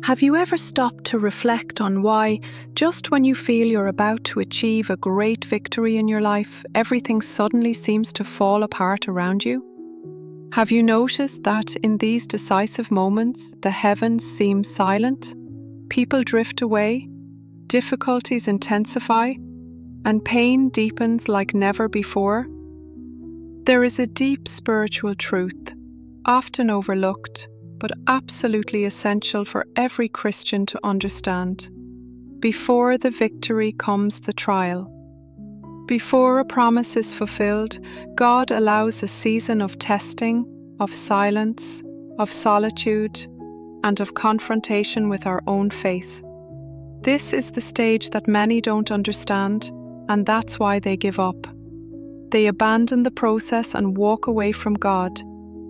Have you ever stopped to reflect on why, just when you feel you're about to achieve a great victory in your life, everything suddenly seems to fall apart around you? Have you noticed that in these decisive moments, the heavens seem silent, people drift away, difficulties intensify, and pain deepens like never before? There is a deep spiritual truth, often overlooked, but absolutely essential for every Christian to understand. Before the victory comes the trial. Before a promise is fulfilled, God allows a season of testing, of silence, of solitude, and of confrontation with our own faith. This is the stage that many don't understand, and that's why they give up. They abandon the process and walk away from God,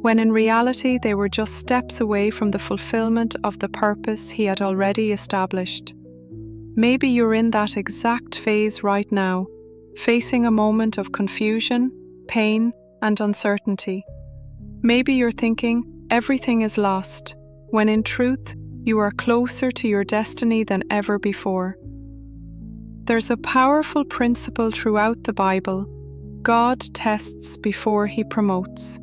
when in reality they were just steps away from the fulfillment of the purpose He had already established. Maybe you're in that exact phase right now, facing a moment of confusion, pain, and uncertainty. Maybe you're thinking everything is lost, when in truth you are closer to your destiny than ever before. There's a powerful principle throughout the Bible: God tests before He promotes.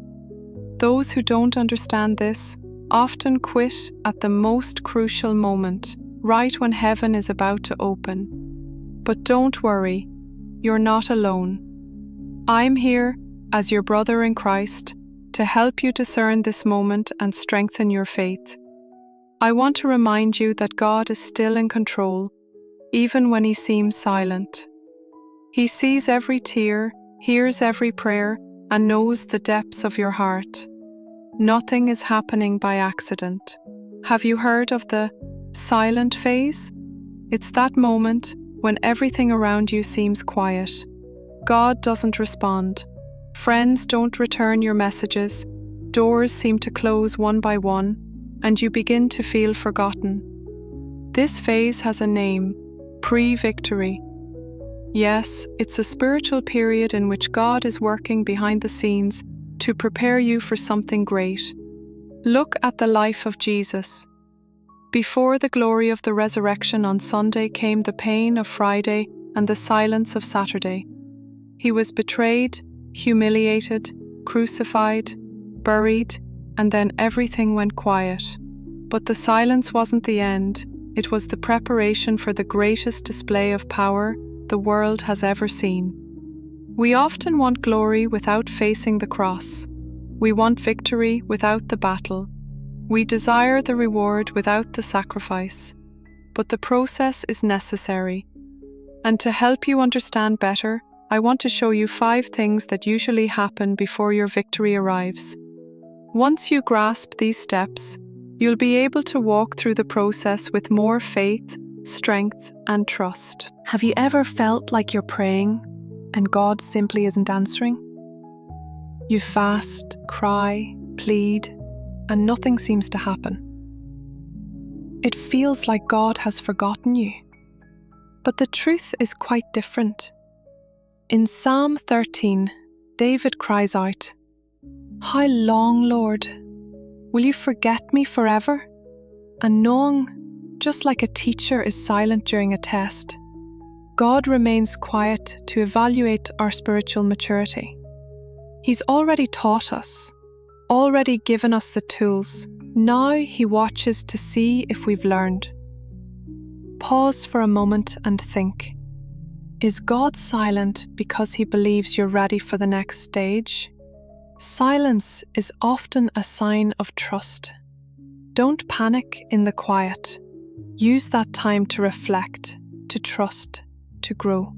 Those who don't understand this often quit at the most crucial moment, right when heaven is about to open. But don't worry, you're not alone. I'm here, as your brother in Christ, to help you discern this moment and strengthen your faith. I want to remind you that God is still in control, even when He seems silent. He sees every tear, hears every prayer, and knows the depths of your heart. Nothing is happening by accident. Have you heard of the silent phase? It's that moment when everything around you seems quiet. God doesn't respond. Friends don't return your messages. Doors seem to close one by one, and you begin to feel forgotten. This phase has a name: pre-victory. Yes, it's a spiritual period in which God is working behind the scenes to prepare you for something great. Look at the life of Jesus. Before the glory of the resurrection on Sunday came the pain of Friday and the silence of Saturday. He was betrayed, humiliated, crucified, buried, and then everything went quiet. But the silence wasn't the end. It was the preparation for the greatest display of power the world has ever seen. We often want glory without facing the cross. We want victory without the battle. We desire the reward without the sacrifice. But the process is necessary. And to help you understand better, I want to show you 5 things that usually happen before your victory arrives. Once you grasp these steps, you'll be able to walk through the process with more faith, strength, and trust. Have you ever felt like you're praying and God simply isn't answering? You fast, cry, plead, and nothing seems to happen. It feels like God has forgotten you. But the truth is quite different. In Psalm 13, David cries out, "How long, Lord? Will you forget me forever?" And knowing, just like a teacher is silent during a test, God remains quiet to evaluate our spiritual maturity. He's already taught us, already given us the tools. Now He watches to see if we've learned. Pause for a moment and think. Is God silent because He believes you're ready for the next stage? Silence is often a sign of trust. Don't panic in the quiet. Use that time to reflect, to trust, to grow.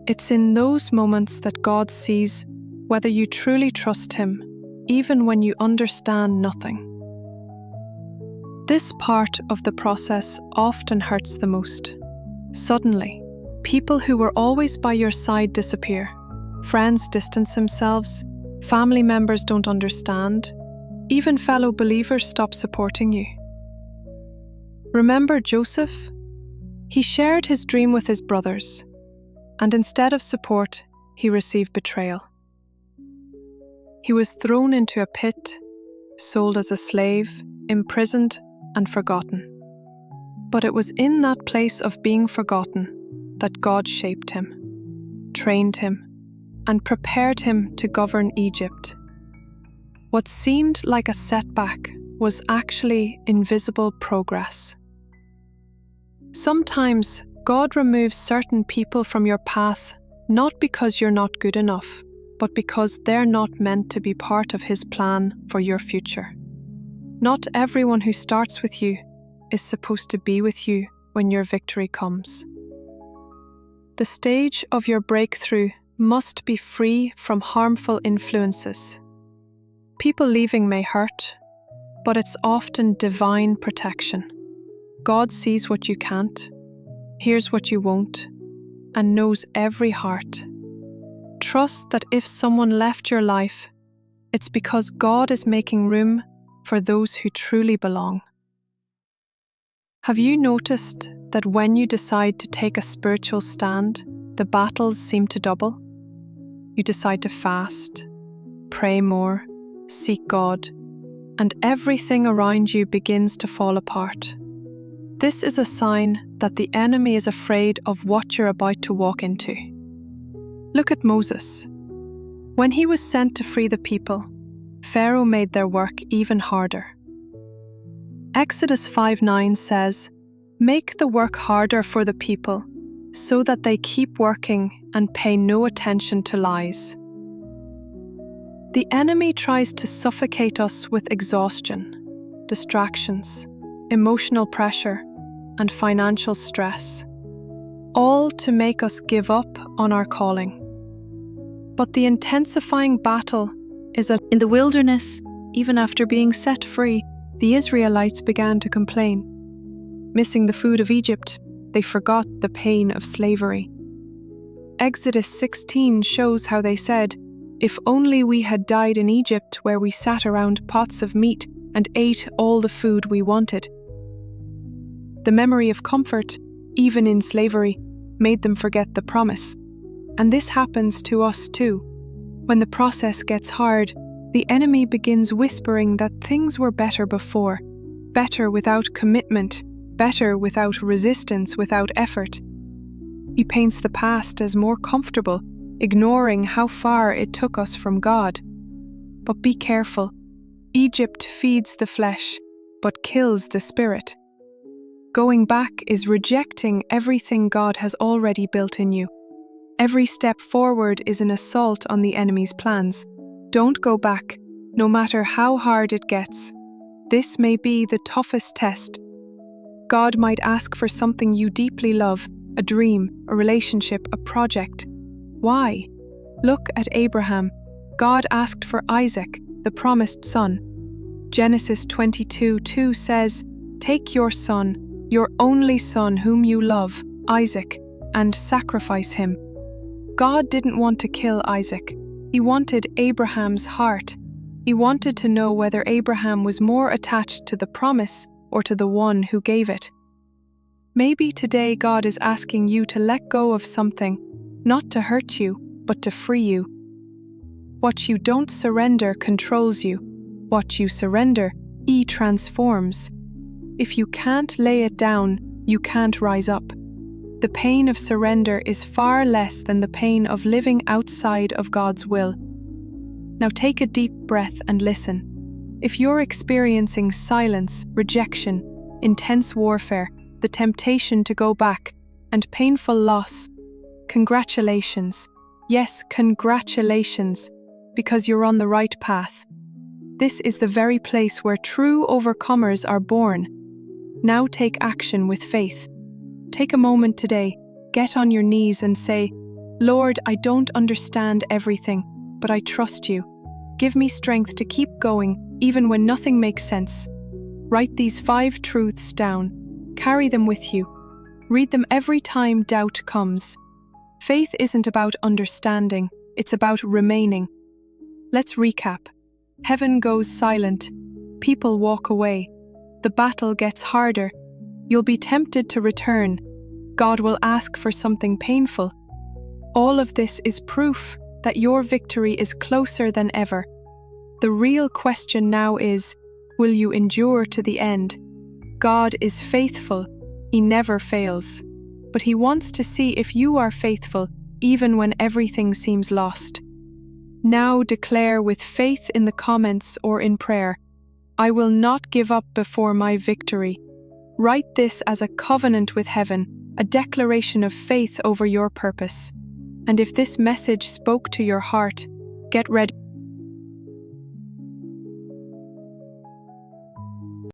It's in those moments that God sees whether you truly trust Him, even when you understand nothing. This part of the process often hurts the most. Suddenly, people who were always by your side disappear. Friends distance themselves. Family members don't understand. Even fellow believers stop supporting you. Remember Joseph? He shared his dream with his brothers, and instead of support, he received betrayal. He was thrown into a pit, sold as a slave, imprisoned, and forgotten. But it was in that place of being forgotten that God shaped him, trained him, and prepared him to govern Egypt. What seemed like a setback was actually invisible progress. Sometimes God removes certain people from your path not because you're not good enough, but because they're not meant to be part of His plan for your future. Not everyone who starts with you is supposed to be with you when your victory comes. The stage of your breakthrough must be free from harmful influences. People leaving may hurt, but it's often divine protection. God sees what you can't, hears what you won't, and knows every heart. Trust that if someone left your life, it's because God is making room for those who truly belong. Have you noticed that when you decide to take a spiritual stand, the battles seem to double? You decide to fast, pray more, seek God, and everything around you begins to fall apart. This is a sign that the enemy is afraid of what you're about to walk into. Look at Moses. When he was sent to free the people, Pharaoh made their work even harder. Exodus 5:9 says, "Make the work harder for the people, so that they keep working and pay no attention to lies." The enemy tries to suffocate us with exhaustion, distractions, emotional pressure, and financial stress, all to make us give up on our calling. But the intensifying battle is that in the wilderness, even after being set free, the Israelites began to complain. Missing the food of Egypt, they forgot the pain of slavery. Exodus 16 shows how they said, "If only we had died in Egypt where we sat around pots of meat and ate all the food we wanted." The memory of comfort, even in slavery, made them forget the promise. And this happens to us too. When the process gets hard, the enemy begins whispering that things were better before, better without commitment, better without resistance, without effort. He paints the past as more comfortable, ignoring how far it took us from God. But be careful. Egypt feeds the flesh, but kills the spirit. Going back is rejecting everything God has already built in you. Every step forward is an assault on the enemy's plans. Don't go back, no matter how hard it gets. This may be the toughest test. God might ask for something you deeply love, a dream, a relationship, a project. Why? Look at Abraham. God asked for Isaac, the promised son. Genesis 22:2 says, "Take your son, your only son whom you love, Isaac, and sacrifice him." God didn't want to kill Isaac. He wanted Abraham's heart. He wanted to know whether Abraham was more attached to the promise or to the one who gave it. Maybe today God is asking you to let go of something, not to hurt you, but to free you. What you don't surrender controls you. What you surrender, He transforms. If you can't lay it down, you can't rise up. The pain of surrender is far less than the pain of living outside of God's will. Now take a deep breath and listen. If you're experiencing silence, rejection, intense warfare, the temptation to go back, and painful loss, congratulations. Yes, congratulations, because you're on the right path. This is the very place where true overcomers are born. Now take action with faith. Take a moment today, get on your knees and say, "Lord, I don't understand everything, but I trust you. Give me strength to keep going, even when nothing makes sense." Write these 5 truths down. Carry them with you. Read them every time doubt comes. Faith isn't about understanding, it's about remaining. Let's recap. Heaven goes silent. People walk away. The battle gets harder. You'll be tempted to return. God will ask for something painful. All of this is proof that your victory is closer than ever. The real question now is, will you endure to the end? God is faithful, He never fails. But He wants to see if you are faithful even when everything seems lost. Now declare with faith in the comments or in prayer, "I will not give up before my victory." Write this as a covenant with heaven, a declaration of faith over your purpose. And if this message spoke to your heart, get ready